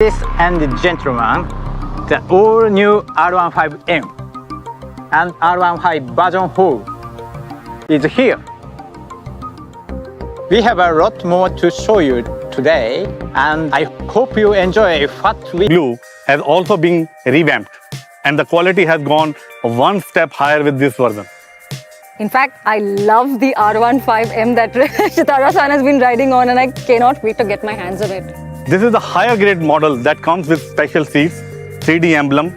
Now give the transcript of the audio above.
Ladies and gentlemen, the all-new R15M and R15 version 4 is here. We have a lot more to show you today, and I hope you enjoy what we Blue has also been revamped, and the quality has gone one step higher with this version. In fact, I love the R15M that Shitara-san has been riding on, and I cannot wait to get my hands on it. This is the higher grade model that comes with special seats, 3D emblem,